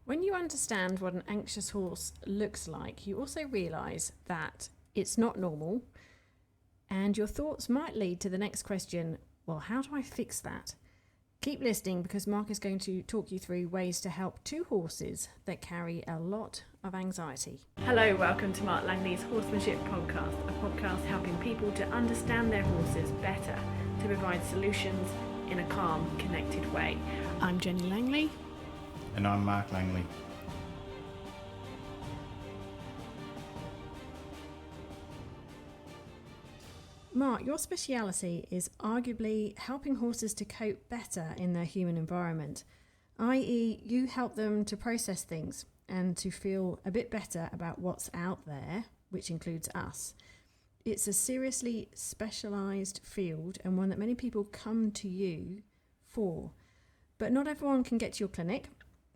When you understand what an anxious horse looks like, you also realise that it's not normal, and your thoughts might lead to the next question, well, how do I fix that? Keep listening because Mark is going to talk you through ways to help two horses that carry a lot of anxiety. Hello, welcome to Mark Langley's Horsemanship Podcast, a podcast helping people to understand their horses better, to provide solutions in a calm, connected way. I'm Jenny Langley. And I'm Mark Langley. Mark, your speciality is arguably helping horses to cope better in their human environment, i.e. you help them to process things and to feel a bit better about what's out there, which includes us. It's a seriously specialised field and one that many people come to you for, but not everyone can get to your clinic.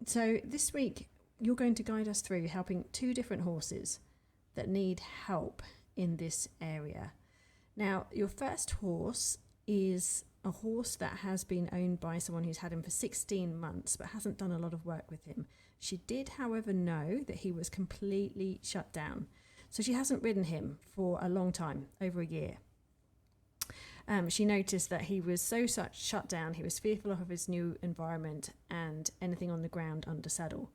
So this week, you're going to guide us through helping two different horses that need help in this area. Now, your first horse is a horse that has been owned by someone who's had him for 16 months but hasn't done a lot of work with him. She did, however, know that he was completely shut down. So she hasn't ridden him for a long time, over a year. She noticed that he was so shut down, he was fearful of his new environment and anything on the ground under saddle.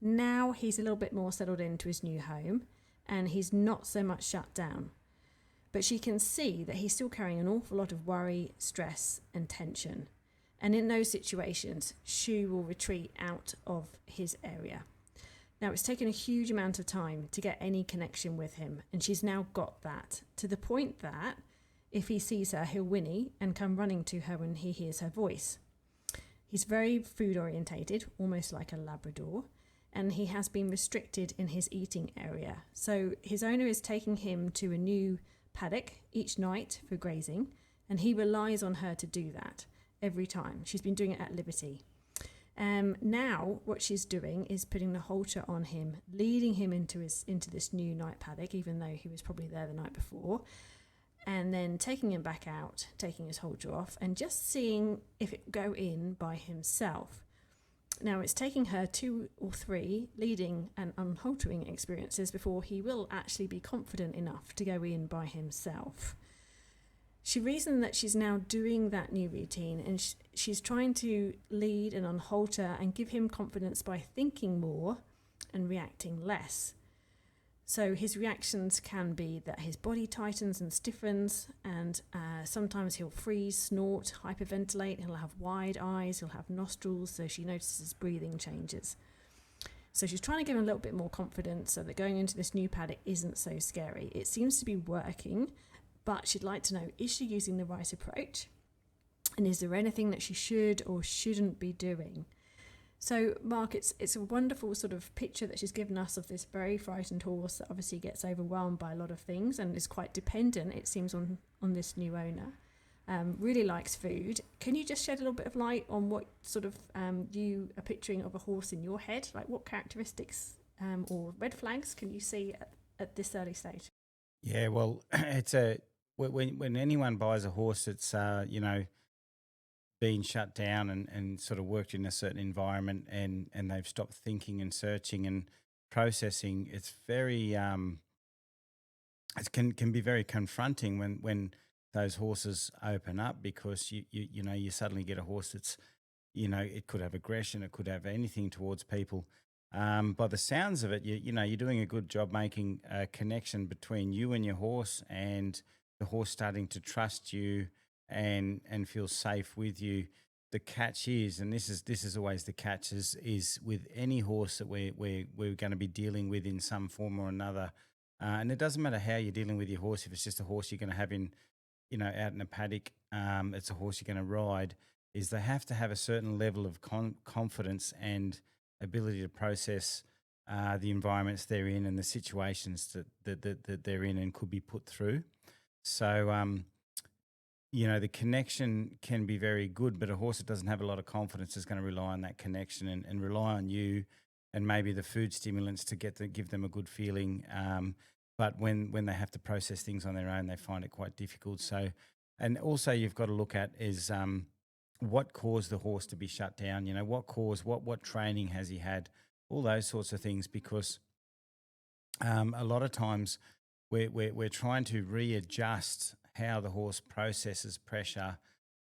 Now he's a little bit more settled into his new home and he's not so much shut down. But she can see that he's still carrying an awful lot of worry, stress and tension. And in those situations, she will retreat out of his area. Now, it's taken a huge amount of time to get any connection with him, and she's now got that, to the point that if he sees her, he'll whinny and come running to her when he hears her voice. He's very food orientated, almost like a Labrador, and he has been restricted in his eating area. So his owner is taking him to a new paddock each night for grazing, and he relies on her to do that every time. She's been doing it at Liberty. Now what she's doing is putting the halter on him, leading him into this new night paddock, even though he was probably there the night before, and then taking him back out, taking his halter off, and just seeing if it go in by himself. Now, it's taking her 2 or 3 leading and unhaltering experiences before he will actually be confident enough to go in by himself. She reasoned that she's now doing that new routine and she's trying to lead and unhalter and give him confidence by thinking more and reacting less. So his reactions can be that his body tightens and stiffens, and sometimes he'll freeze, snort, hyperventilate, he'll have wide eyes, he'll have nostrils, so she notices breathing changes. So she's trying to give him a little bit more confidence so that going into this new paddock isn't so scary. It seems to be working, but she'd like to know, is she using the right approach? And is there anything that she should or shouldn't be doing? So, Mark, it's a wonderful sort of picture that she's given us of this very frightened horse that obviously gets overwhelmed by a lot of things and is quite dependent, it seems, on this new owner. Really likes food. Can you just shed a little bit of light on what sort of you are picturing of a horse in your head? Like what characteristics or red flags can you see at this early stage? Yeah, well, when anyone buys a horse that's been shut down and sort of worked in a certain environment and they've stopped thinking and searching and processing, it's very it can be very confronting when those horses open up, because you suddenly get a horse that's, it could have aggression, it could have anything towards people. By the sounds of it, you're doing a good job making a connection between you and your horse, and the horse starting to trust you and feel safe with you. The catch is, and this is always the catch, is with any horse that we're going to be dealing with in some form or another. And it doesn't matter how you're dealing with your horse. If it's just a horse you're going to have out in a paddock, it's a horse you're going to ride, is they have to have a certain level of confidence and ability to process the environments they're in and the situations that they're in and could be put through. So, the connection can be very good, but a horse that doesn't have a lot of confidence is going to rely on that connection and rely on you and maybe the food stimulants to give them a good feeling. But when they have to process things on their own, they find it quite difficult. So, and also you've got to look at is what caused the horse to be shut down? What training has he had? all those sorts of things, because a lot of times we're trying to readjust how the horse processes pressure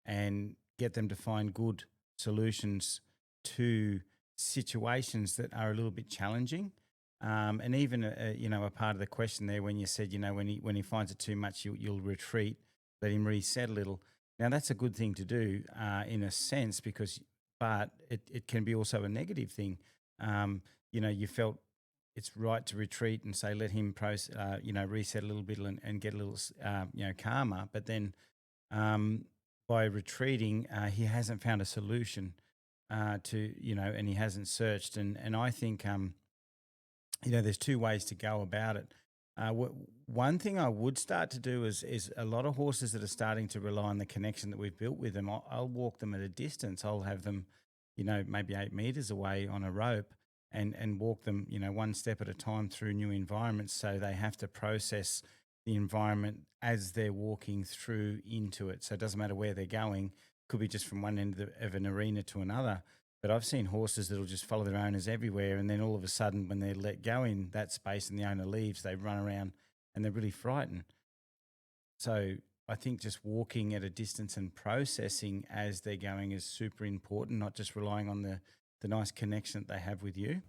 and get them to find good solutions to situations that are a little bit challenging. And even a part of the question there when you said, when he finds it too much, you'll retreat, let him reset a little. Now that's a good thing to do in a sense, but it can be also a negative thing. You felt it's right to retreat and say let him reset a little bit and get a little calmer. But then by retreating, he hasn't found a solution and he hasn't searched. And I think there's two ways to go about it. One thing I would start to do is a lot of horses that are starting to rely on the connection that we've built with them. I'll walk them at a distance. I'll have them, maybe 8 meters away on a rope, and walk them, one step at a time through new environments. So they have to process the environment as they're walking through into it. So it doesn't matter where they're going. Could be just from one end of an arena to another. But I've seen horses that'll just follow their owners everywhere, and then all of a sudden, when they're let go in that space and the owner leaves, they run around and they're really frightened. So I think just walking at a distance and processing as they're going is super important, not just relying on the nice connection that they have with you.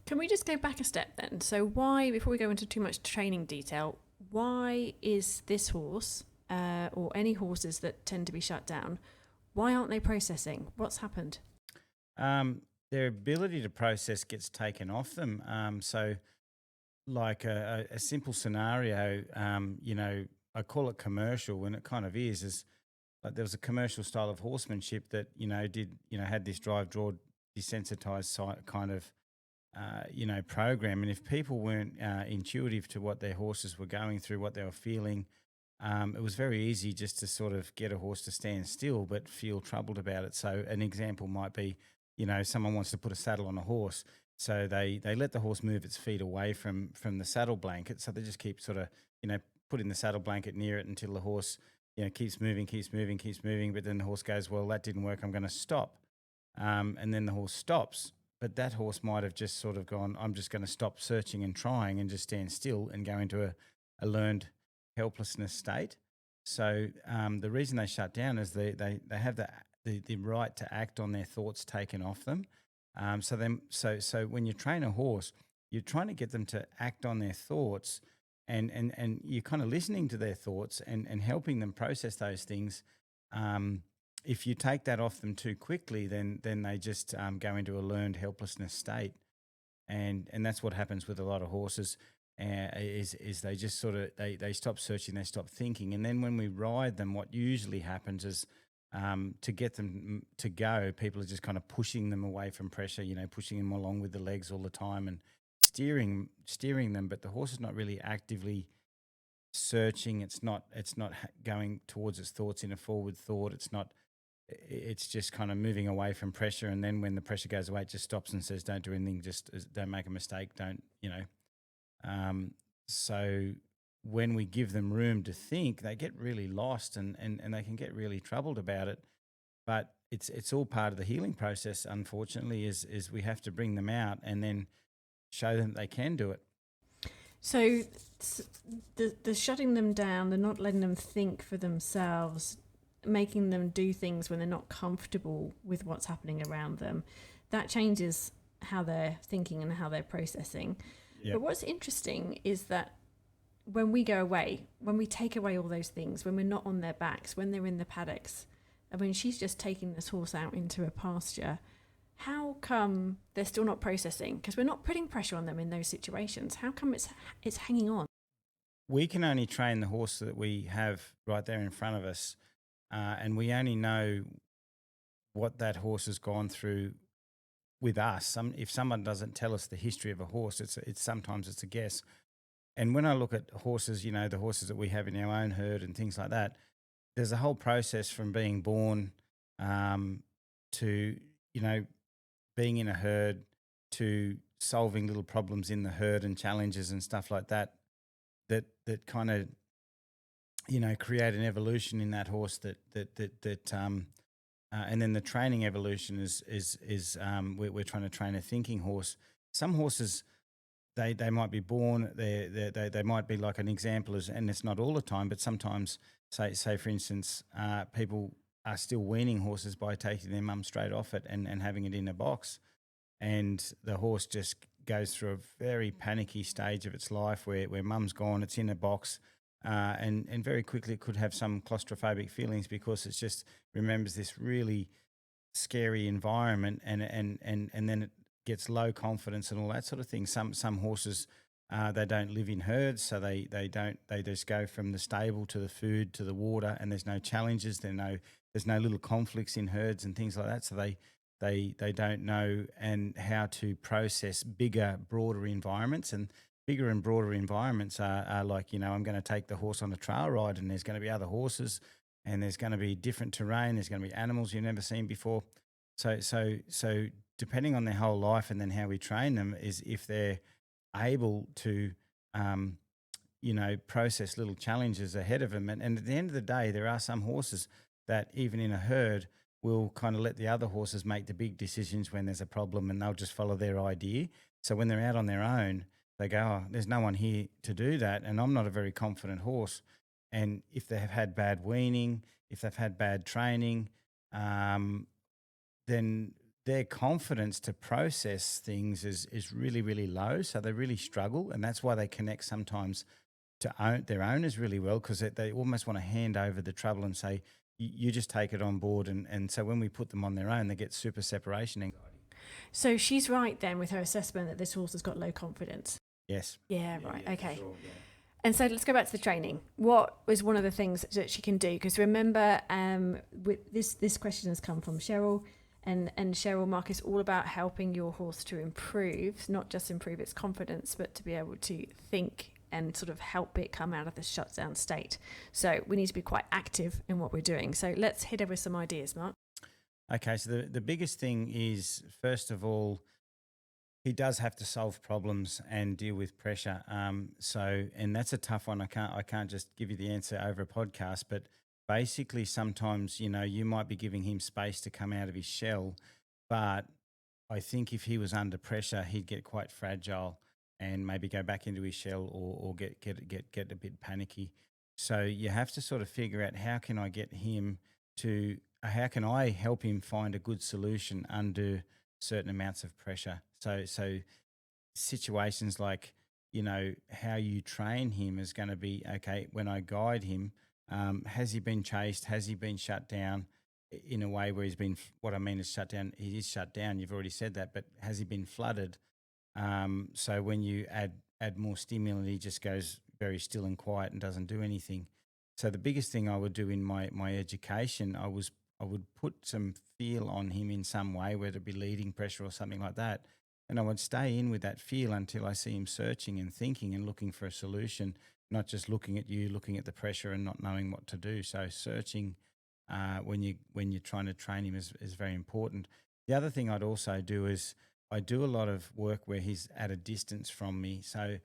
Can we just go back a step then? So why, before we go into too much training detail, why is this horse or any horses that tend to be shut down, why aren't they processing? What's happened? Their ability to process gets taken off them. So like a simple scenario, I call it commercial, and it kind of is like there was a commercial style of horsemanship that, had this drive, draw, desensitized kind of, program. And if people weren't intuitive to what their horses were going through, what they were feeling, it was very easy just to sort of get a horse to stand still but feel troubled about it. So an example might be, someone wants to put a saddle on a horse. So they let the horse move its feet away from the saddle blanket. So they just keep sort of, putting the saddle blanket near it until the horse, keeps moving. But then the horse goes, well, that didn't work, I'm going to stop. And then the horse stops. But that horse might have just sort of gone, I'm just going to stop searching and trying and just stand still and go into a learned helplessness state. So the reason they shut down is they have the right to act on their thoughts taken off them. So when you train a horse, you're trying to get them to act on their thoughts, and you're kind of listening to their thoughts and helping them process those things. If you take that off them too quickly, then they just go into a learned helplessness state, and that's what happens with a lot of horses. Is they just sort of they stop searching, they stop thinking, and then when we ride them, what usually happens is to get them to go, people are just kind of pushing them away from pressure, pushing them along with the legs all the time and steering them, but the horse is not really actively searching. It's not going towards its thoughts in a forward thought. It's just kind of moving away from pressure, and then when the pressure goes away, it just stops and says, don't do anything, just don't make a mistake, don't. So when we give them room to think, they get really lost and they can get really troubled about it. But it's all part of the healing process, unfortunately, is we have to bring them out and then show them they can do it. So the shutting them down, the not letting them think for themselves, making them do things when they're not comfortable with what's happening around them, that changes how they're thinking and how they're processing. Yep. But what's interesting is that when we go away, when we take away all those things, when we're not on their backs, when they're in the paddocks, and when she's just taking this horse out into a pasture, how come they're still not processing? Because we're not putting pressure on them in those situations. How come it's hanging on? We can only train the horse that we have right there in front of us, and we only know what that horse has gone through with us. If someone doesn't tell us the history of a horse, it's sometimes it's a guess. And when I look at horses, the horses that we have in our own herd and things like that, there's a whole process from being born to, being in a herd, to solving little problems in the herd and challenges and stuff like that kind of, create an evolution in that horse and then the training evolution is we're trying to train a thinking horse. some horses, they might be born, they might be like an example, and it's not all the time, but sometimes, say for instance, people are still weaning horses by taking their mum straight off it and having it in a box, and the horse just goes through a very panicky stage of its life where mum's gone, it's in a box, and very quickly it could have some claustrophobic feelings because it's just remembers this really scary environment, and then it gets low confidence and all that sort of thing. Some horses, they don't live in herds, so they just go from the stable to the food to the water, and there's no challenges. There's no little conflicts in herds and things like that. So they don't know and how to process bigger, broader environments. And bigger and broader environments are like, I'm going to take the horse on a trail ride, and there's going to be other horses, and there's going to be different terrain. There's going to be animals you've never seen before. So depending on their whole life and then how we train them is if they're able to, process little challenges ahead of them. And at the end of the day, there are some horses that even in a herd will kind of let the other horses make the big decisions when there's a problem, and they'll just follow their idea. So when they're out on their own, they go, oh, there's no one here to do that, and I'm not a very confident horse. And if they have had bad weaning, if they've had bad training, then their confidence to process things is really, really low. So they really struggle. And that's why they connect sometimes to their owners really well, because they almost want to hand over the trouble and say, you just take it on board. And so when we put them on their own, they get super separation anxiety. So she's right then with her assessment that this horse has got low confidence. Yes. Yeah, right. Yeah, okay. sure, yeah. And so let's go back to the training. What was one of the things that she can do? Because remember, with this question has come from Cheryl, and Cheryl, Mark, is all about helping your horse to improve, not just improve its confidence, but to be able to think and sort of help it come out of the shutdown state. So we need to be quite active in what we're doing. So let's hit over some ideas, Mark. Okay, so the biggest thing is, first of all, he does have to solve problems and deal with pressure. And that's a tough one. I can't just give you the answer over a podcast, but basically sometimes, you might be giving him space to come out of his shell, but I think if he was under pressure, he'd get quite fragile and maybe go back into his shell or get a bit panicky. So you have to sort of figure out, how can I help him find a good solution under certain amounts of pressure. So situations like, how you train him is going to be, okay, when I guide him, has he been chased? Has he been shut down in a way where he's been, what I mean is shut down, he is shut down, you've already said that, but has he been flooded? So when you add more stimulant, he just goes very still and quiet and doesn't do anything. So the biggest thing I would do in my education, I would put some feel on him in some way, whether it be leading pressure or something like that. And I would stay in with that feel until I see him searching and thinking and looking for a solution, not just looking at you, looking at the pressure and not knowing what to do. So searching when you're trying to train him is very important. The other thing I'd also do is I do a lot of work where he's at a distance from me. So,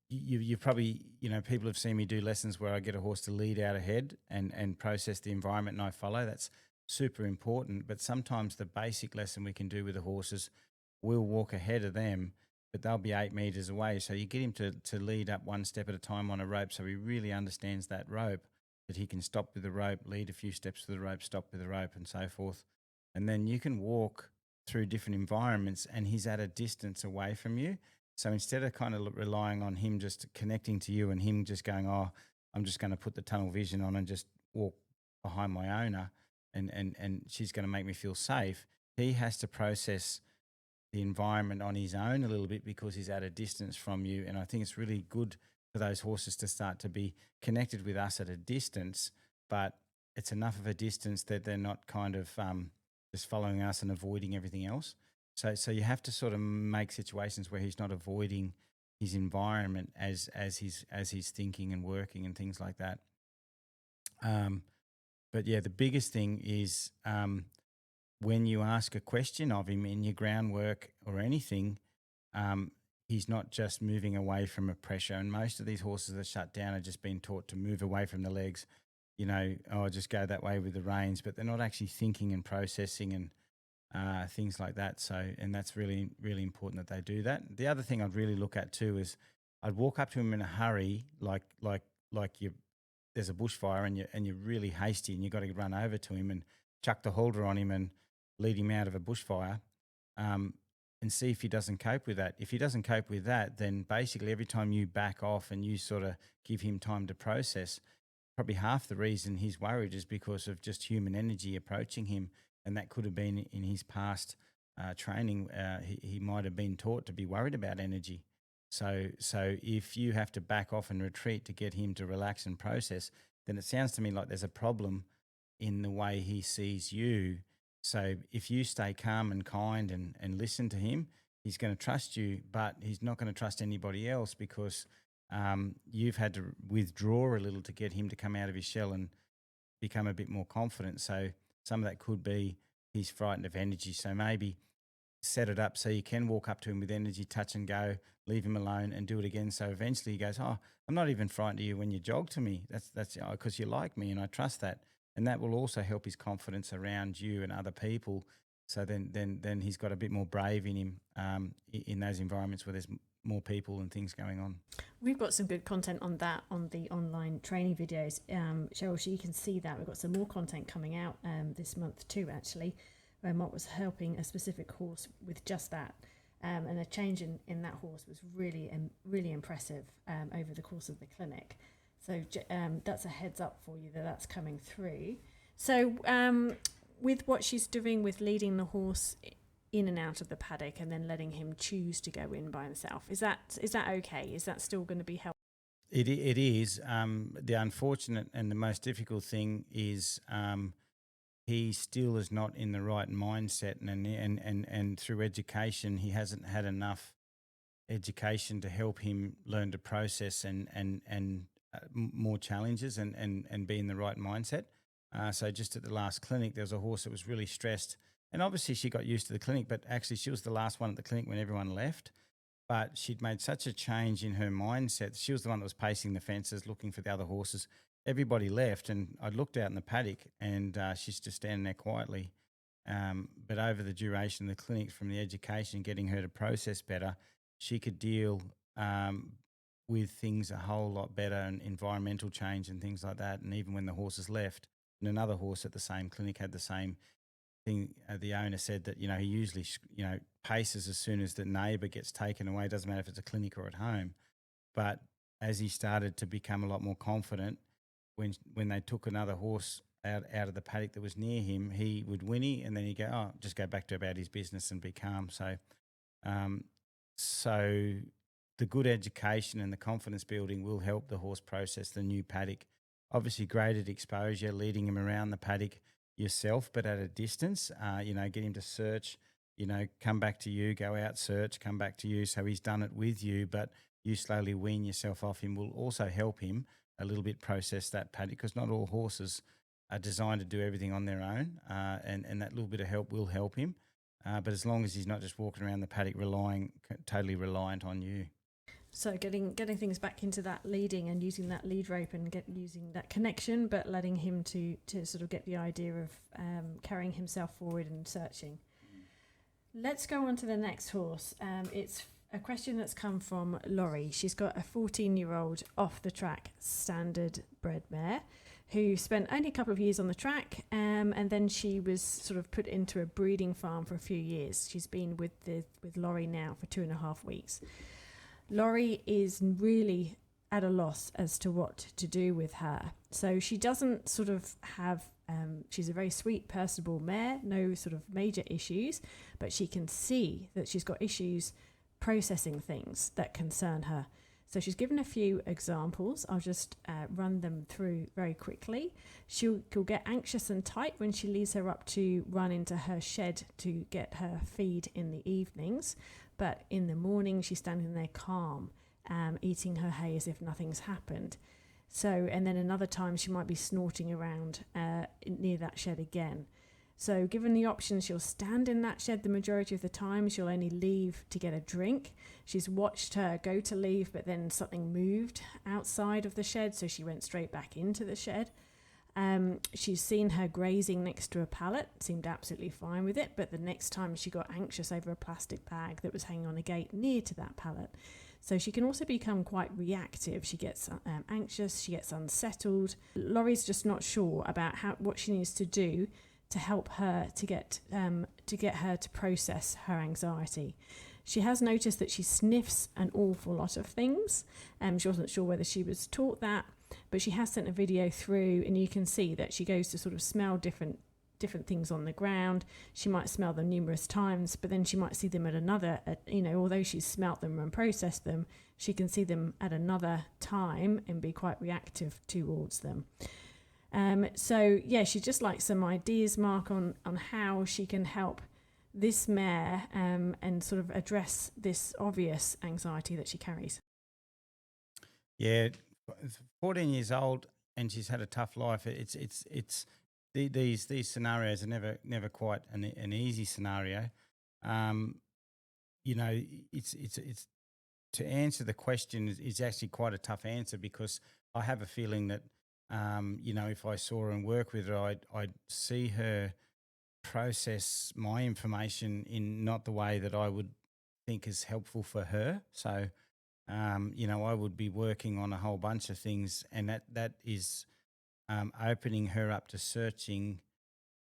you probably, people have seen me do lessons where I get a horse to lead out ahead and process the environment and I follow. That's super important. But sometimes the basic lesson we can do with the horses, we'll walk ahead of them, but they'll be 8 meters away. So you get him to lead up one step at a time on a rope, so he really understands that rope, that he can stop with the rope, lead a few steps with the rope, stop with the rope, and so forth. And then you can walk through different environments and he's at a distance away from you. So instead of kind of relying on him just connecting to you and him just going, oh, I'm just going to put the tunnel vision on and just walk behind my owner and she's going to make me feel safe, he has to process the environment on his own a little bit because he's at a distance from you. And I think it's really good for those horses to start to be connected with us at a distance, but it's enough of a distance that they're not kind of just following us and avoiding everything else. So you have to sort of make situations where he's not avoiding his environment as he's thinking and working and things like that. But yeah, the biggest thing is when you ask a question of him in your groundwork or anything, he's not just moving away from a pressure. And most of these horses that shut down are just being taught to move away from the legs, just go that way with the reins, but they're not actually thinking and processing things like that. So, and that's really, really important that they do that. The other thing I'd really look at too is I'd walk up to him in a hurry, like you there's a bushfire and you're really hasty and you've got to run over to him and chuck the halter on him and lead him out of a bushfire, and see if he doesn't cope with that. If he doesn't cope with that, then basically every time you back off and you sort of give him time to process, probably half the reason he's worried is because of just human energy approaching him, and that could have been in his past training. He might have been taught to be worried about energy. So if you have to back off and retreat to get him to relax and process, then it sounds to me like there's a problem in the way he sees you. So if you stay calm and kind and listen to him, he's going to trust you, but he's not going to trust anybody else because you've had to withdraw a little to get him to come out of his shell and become a bit more confident. So some of that could be he's frightened of energy. So maybe set it up so you can walk up to him with energy, touch and go, leave him alone and do it again. So eventually he goes, oh, I'm not even frightened of you when you jog to me. That's because you like me and I trust that. And that will also help his confidence around you and other people. So then he's got a bit more brave in him in those environments where there's more people and things going on. We've got some good content on that on the online training videos. Cheryl, so you can see that. We've got some more content coming out this month too, actually, where Mark was helping a specific horse with just that. And a change in that horse was really impressive over the course of the clinic. So that's a heads up for you that's coming through. So with what she's doing with leading the horse in and out of the paddock and then letting him choose to go in by himself, is that okay? Is that still going to be helpful? It is. The unfortunate and the most difficult thing is he still is not in the right mindset, and through education he hasn't had enough education to help him learn to process and more challenges and be in the right mindset. So just at the last clinic, there was a horse that was really stressed, and obviously she got used to the clinic, but actually she was the last one at the clinic when everyone left. But she'd made such a change in her mindset. She was the one that was pacing the fences, looking for the other horses. Everybody left, and I looked out in the paddock, and she's just standing there quietly. But over the duration of the clinic, from the education, getting her to process better, she could deal with things a whole lot better, and environmental change and things like that. And even when the horses left, and another horse at the same clinic had the same thing, the owner said that, he usually, paces as soon as the neighbour gets taken away. It doesn't matter if it's a clinic or at home. But as he started to become a lot more confident, when they took another horse out of the paddock that was near him, he would whinny and then he'd go, just go back to about his business and be calm. So, so the good education and the confidence building will help the horse process the new paddock. Obviously, graded exposure, leading him around the paddock yourself, but at a distance, get him to search, come back to you, go out, search, come back to you. So he's done it with you, but you slowly wean yourself off him will also help him a little bit process that paddock, because not all horses are designed to do everything on their own, and that little bit of help will help him. But as long as he's not just walking around the paddock totally reliant on you. So getting things back into that leading and using that lead rope and using that connection, but letting him to sort of get the idea of carrying himself forward and searching. Let's go on to the next horse. It's a question that's come from Laurie. She's got a 14-year-old off the track standardbred mare who spent only a couple of years on the track, and then she was sort of put into a breeding farm for a few years. She's been with Laurie now for 2.5 weeks. Laurie is really at a loss as to what to do with her. So she doesn't sort of have, she's a very sweet, personable mare, no sort of major issues, but she can see that she's got issues processing things that concern her. So she's given a few examples. I'll just run them through very quickly. She'll get anxious and tight when she leaves her up to run into her shed to get her feed in the evenings. But in the morning, she's standing there calm, eating her hay as if nothing's happened. So, and then another time she might be snorting around near that shed again. So given the option, she'll stand in that shed the majority of the time. She'll only leave to get a drink. She's watched her go to leave, but then something moved outside of the shed, so she went straight back into the shed. She's seen her grazing next to a pallet, seemed absolutely fine with it, but the next time she got anxious over a plastic bag that was hanging on a gate near to that pallet. So she can also become quite reactive. She gets anxious, she gets unsettled. Laurie's just not sure about what she needs to do to help her to get her to process her anxiety. She has noticed that she sniffs an awful lot of things. She wasn't sure whether she was taught that, but she has sent a video through, and you can see that she goes to sort of smell different things on the ground. She might smell them numerous times, but then she might see them although she's smelt them and processed them, she can see them at another time and be quite reactive towards them. She'd just like some ideas, Mark, on how she can help this mare and sort of address this obvious anxiety that she carries. Yeah, 14 years old and she's had a tough life. These scenarios are never quite an easy scenario. It's to answer the question is actually quite a tough answer, because I have a feeling that if I saw her and work with her, I'd see her process my information in not the way that I would think is helpful for her. So, I would be working on a whole bunch of things, and that is opening her up to searching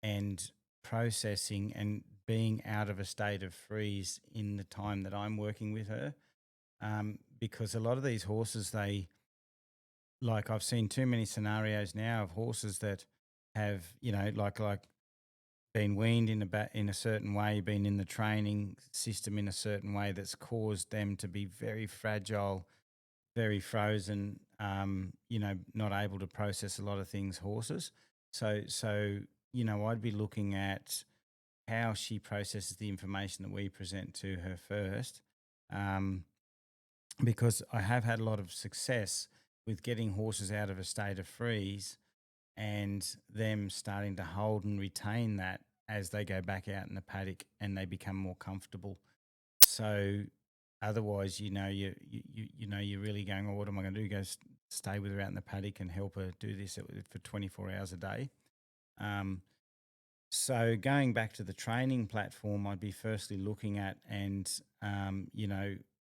and processing and being out of a state of freeze in the time that I'm working with her. Because a lot of these horses, I've seen too many scenarios now of horses that have, like been weaned in a certain way, been in the training system in a certain way that's caused them to be very fragile, very frozen, not able to process a lot of things, horses. So I'd be looking at how she processes the information that we present to her first, because I have had a lot of success with getting horses out of a state of freeze and them starting to hold and retain that as they go back out in the paddock and they become more comfortable. So otherwise, you're really going, well, what am I going to do? Go stay with her out in the paddock and help her do this for 24 hours a day. So going back to the training platform, I'd be firstly looking at, and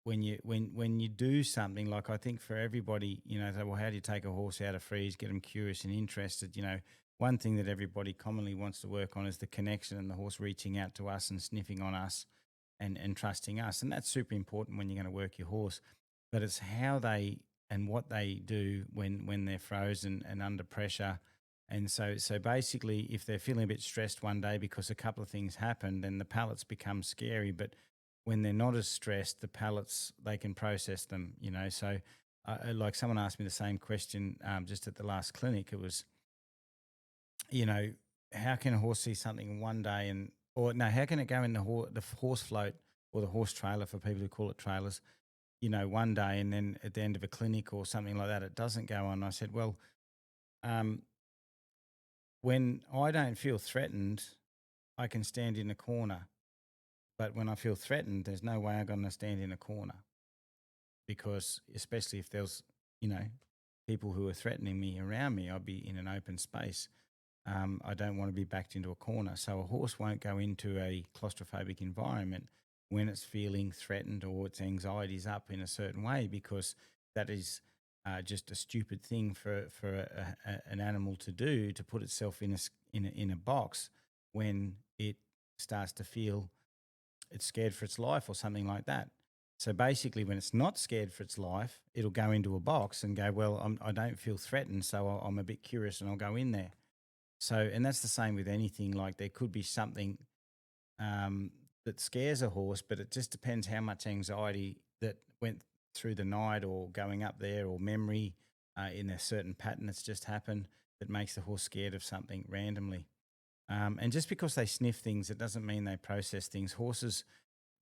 when you do something, like I think for everybody, say, well, how do you take a horse out of freeze, get them curious and interested? One thing that everybody commonly wants to work on is the connection and the horse reaching out to us and sniffing on us and trusting us. And that's super important when you're going to work your horse. But it's how they and what they do when they're frozen and under pressure. And so basically, if they're feeling a bit stressed one day because a couple of things happened, then the pallets become scary. But when they're not as stressed, the pallets, they can process them, So like someone asked me the same question just at the last clinic. It was, how can a horse see something one day how can it go in the horse float or the horse trailer, for people who call it trailers, one day, and then at the end of a clinic or something like that, it doesn't go on. I said, well, when I don't feel threatened, I can stand in a corner. But when I feel threatened, there's no way I'm going to stand in a corner, because especially if there's, people who are threatening me around me, I'll be in an open space. I don't want to be backed into a corner. So a horse won't go into a claustrophobic environment when it's feeling threatened or its anxiety's up in a certain way, because that is just a stupid thing for an animal to do, to put itself in a box when it starts to feel it's scared for its life or something like that. So basically, when it's not scared for its life, it'll go into a box and go, well, I don't feel threatened, so I'm a bit curious and I'll go in there. So, and that's the same with anything. Like, there could be something that scares a horse, but it just depends how much anxiety that went through the night or going up there, or memory in a certain pattern that's just happened, that makes the horse scared of something randomly. And just because they sniff things, it doesn't mean they process things. Horses,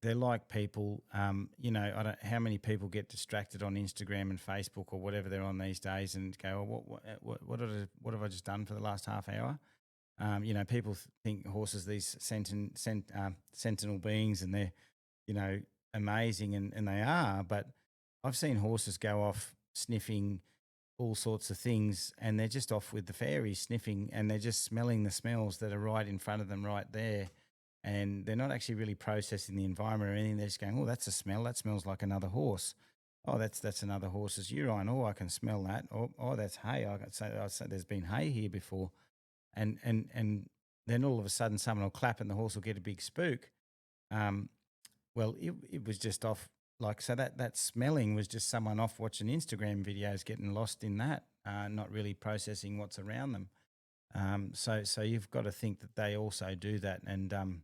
they're like people. I don't how many people get distracted on Instagram and Facebook or whatever they're on these days and go, oh, what have I just done for the last half hour? People think horses, these sentinel beings, and they're, amazing, and they are. But I've seen horses go off sniffing all sorts of things, and they're just off with the fairies sniffing, and they're just smelling the smells that are right in front of them right there. And they're not actually really processing the environment or anything. They're just going, oh, that's a smell. That smells like another horse. Oh, that's another horse's urine. Oh, I can smell that. Oh, that's hay. I say there's been hay here before. And then all of a sudden someone will clap and the horse will get a big spook. Well, it was just off. Like, so that smelling was just someone off watching Instagram videos, getting lost in that, not really processing what's around them. So you've got to think that they also do that. And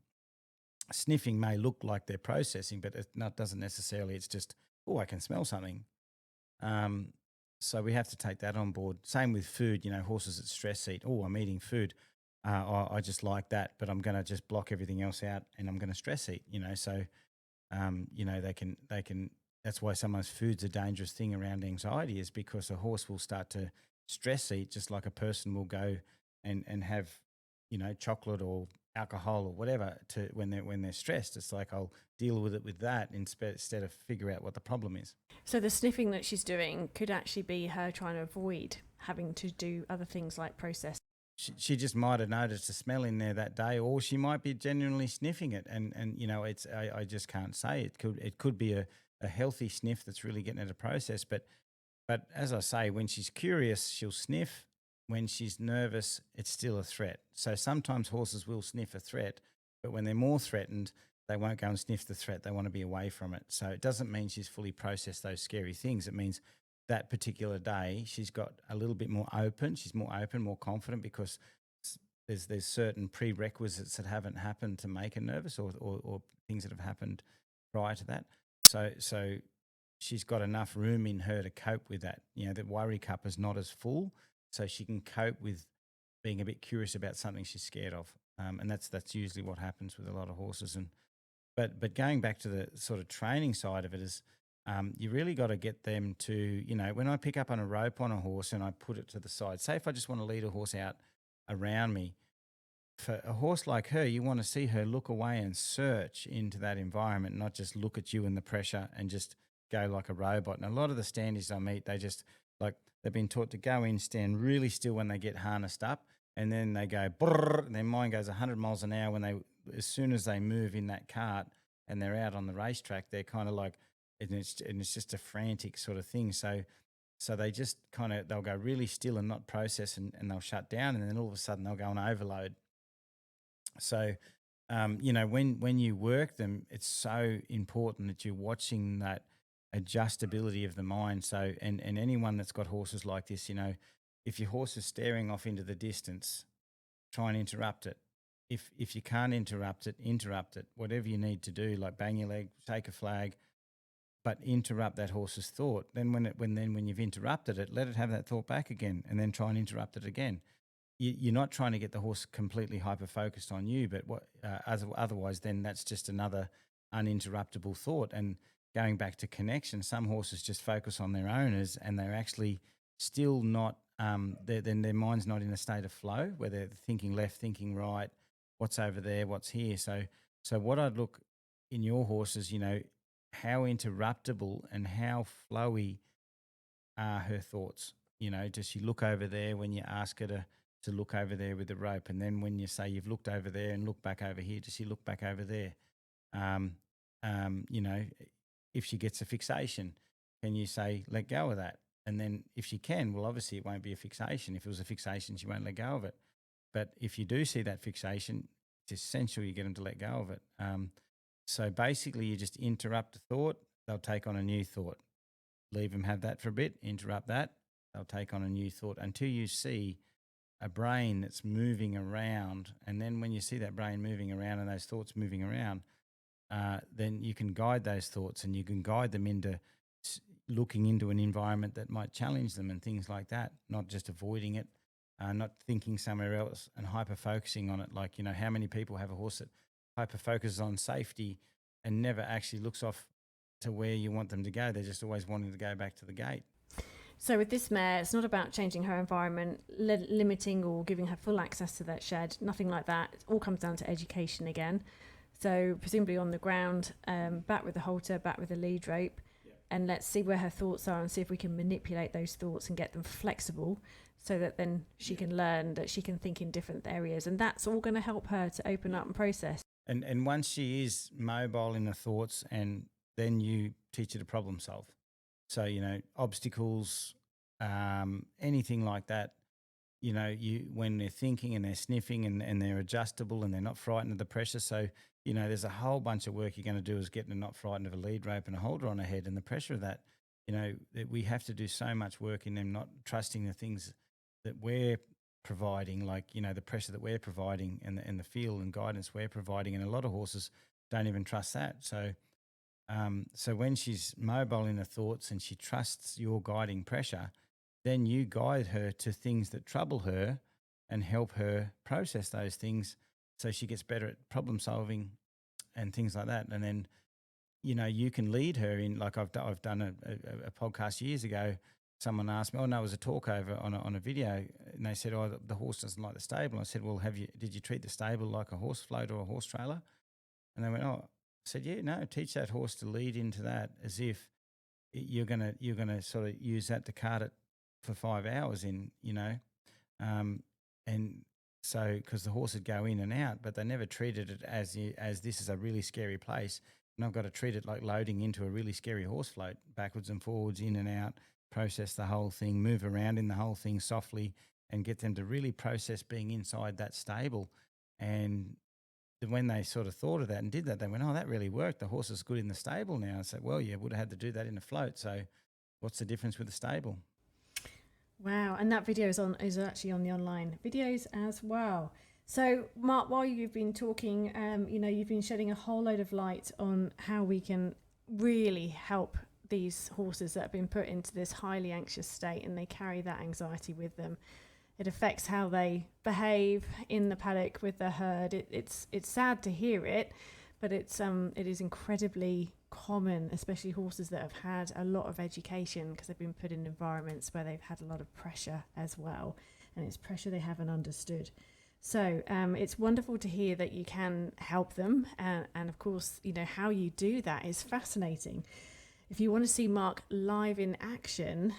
sniffing may look like they're processing, but it doesn't necessarily. It's just, oh, I can smell something. So we have to take that on board. Same with food. Horses that stress eat. Oh, I'm eating food. I just like that, but I'm going to just block everything else out, and I'm going to stress eat. So they can. That's why sometimes food's a dangerous thing around anxiety, is because a horse will start to stress eat, just like a person will go and have, chocolate or alcohol or whatever to when they're stressed. It's like, I'll deal with it with that instead of figure out what the problem is. So the sniffing that she's doing could actually be her trying to avoid having to do other things like process. She just might have noticed a smell in there that day, or she might be genuinely sniffing it, and it's I just can't say. It could be a healthy sniff that's really getting at a process, but as I say, when she's curious, she'll sniff. When she's nervous, it's still a threat. So sometimes horses will sniff a threat, but when they're more threatened, they won't go and sniff the threat. They want to be away from it. So it doesn't mean she's fully processed those scary things. It means that particular day she's got a little bit more open. She's more open, more confident, because there's certain prerequisites that haven't happened to make her nervous, or things that have happened prior to that. So she's got enough room in her to cope with that. The worry cup is not as full, so she can cope with being a bit curious about something she's scared of. And that's usually what happens with a lot of horses. But going back to the sort of training side of it is, you really got to get them to, when I pick up on a rope on a horse and I put it to the side, say if I just want to lead a horse out around me, for a horse like her, you want to see her look away and search into that environment, not just look at you and the pressure and just go like a robot. And a lot of the standards I meet, they just, like, they've been taught to go in, stand really still when they get harnessed up, and then they go brrr, and their mind goes 100 miles an hour as soon as they move in that cart and they're out on the racetrack. They're kind of like, and it's just a frantic sort of thing. So they just they'll go really still and not process, and they'll shut down, and then all of a sudden they'll go on overload. So, when you work them, it's so important that you're watching that adjustability of the mind. So, and anyone that's got horses like this, if your horse is staring off into the distance, try and interrupt it. If you can't interrupt it, whatever you need to do, like bang your leg, take a flag, but interrupt that horse's thought. Then when you've interrupted it, let it have that thought back again, and then try and interrupt it again. You're not trying to get the horse completely hyper-focused on you, but otherwise then that's just another uninterruptible thought. And going back to connection, some horses just focus on their owners, and they're actually still not, then their mind's not in a state of flow where they're thinking left, thinking right, what's over there, what's here. So what I'd look in your horses, how interruptible and how flowy are her thoughts? Does she look over there when you ask her to look over there with the rope? And then when you say you've looked over there and look back over here, does she look back over there? If she gets a fixation, can you say, let go of that? And then if she can, well, obviously it won't be a fixation. If it was a fixation, she won't let go of it. But if you do see that fixation, it's essential you get them to let go of it. So basically you just interrupt a thought, they'll take on a new thought. Leave them have that for a bit, interrupt that, they'll take on a new thought until you see a brain that's moving around. And then when you see that brain moving around and those thoughts moving around, then you can guide those thoughts, and you can guide them into looking into an environment that might challenge them and things like that, not just avoiding it, not thinking somewhere else and hyper-focusing on it. Like, how many people have a horse that hyper-focuses on safety and never actually looks off to where you want them to go? They're just always wanting to go back to the gate. So with this mare, it's not about changing her environment, limiting or giving her full access to that shed, nothing like that. It all comes down to education again. So presumably on the ground, back with the halter, back with the lead rope. and let's see where her thoughts are and see if we can manipulate those thoughts and get them flexible so that then she can learn that she can think in different areas. And that's all going to help her to open up and process. And once she is mobile in her thoughts, and then you teach her to problem solve. So, obstacles, anything like that, when they're thinking and they're sniffing and they're adjustable and they're not frightened of the pressure. So, there's a whole bunch of work you're going to do is getting them not frightened of a lead rope and a holder on her head and the pressure of that. That we have to do so much work in them not trusting the things that we're providing, like, the pressure that we're providing and the feel and guidance we're providing. And a lot of horses don't even trust that. So when she's mobile in her thoughts and she trusts your guiding pressure, then you guide her to things that trouble her and help her process those things so she gets better at problem solving and things like that. And then, you can lead her in, like I've done a podcast years ago. Someone asked me, it was a talk over on a video, and they said, the horse doesn't like the stable. I said, well, did you treat the stable like a horse float or a horse trailer? And they went, I said, yeah, no, teach that horse to lead into that as if you're gonna sort of use that to cart it for 5 hours in, and so because the horse would go in and out, but they never treated it as this is a really scary place, and I've got to treat it like loading into a really scary horse float, backwards and forwards, in and out, process the whole thing, move around in the whole thing softly, and get them to really process being inside that stable. And when they sort of thought of that and did that, they went, that really worked. The horse is good in the stable now. I said, well, you would have had to do that in a float. So what's the difference with the stable? Wow. And that video is actually on the online videos as well. So Mark, while you've been talking, you've been shedding a whole load of light on how we can really help these horses that have been put into this highly anxious state, and they carry that anxiety with them. It affects how they behave in the paddock with the herd. It's sad to hear it, but it is incredibly common, especially horses that have had a lot of education, because they've been put in environments where they've had a lot of pressure as well, and it's pressure they haven't understood. So it's wonderful to hear that you can help them, and of course, how you do that is fascinating. If you want to see Mark live in action,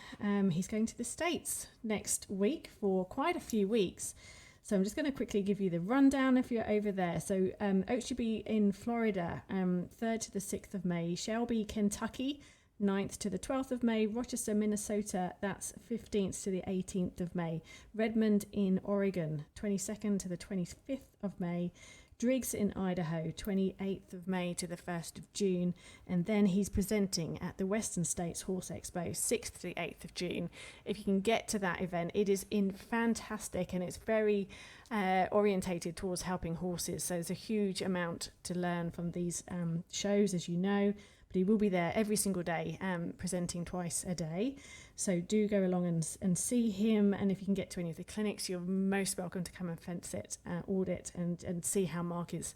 he's going to the States next week for quite a few weeks. So I'm just going to quickly give you the rundown if you're over there. So Oaks should be in Florida, 3rd to the 6th of May. Shelby, Kentucky, 9th to the 12th of May. Rochester, Minnesota, that's 15th to the 18th of May. Redmond in Oregon, 22nd to the 25th of May. Driggs in Idaho, 28th of May to the 1st of June. And then he's presenting at the Western States Horse Expo, 6th to the 8th of June. If you can get to that event, it is fantastic, and it's very orientated towards helping horses. So there's a huge amount to learn from these shows, as you know. But he will be there every single day, presenting twice a day. So do go along and see him. And if you can get to any of the clinics, you're most welcome to come and fence sit, audit, and see how Mark is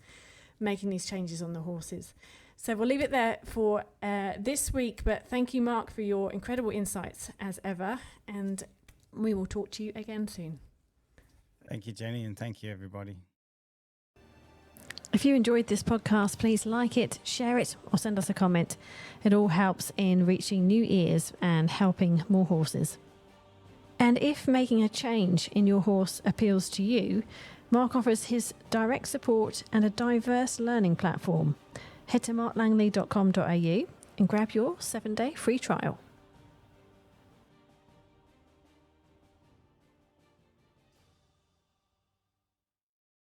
making these changes on the horses. So we'll leave it there for this week. But thank you, Mark, for your incredible insights as ever. And we will talk to you again soon. Thank you, Jenny, and thank you, everybody. If you enjoyed this podcast, please like it, share it, or send us a comment. It all helps in reaching new ears and helping more horses. And if making a change in your horse appeals to you, Mark offers his direct support and a diverse learning platform. Head to marklangley.com.au and grab your 7-day free trial.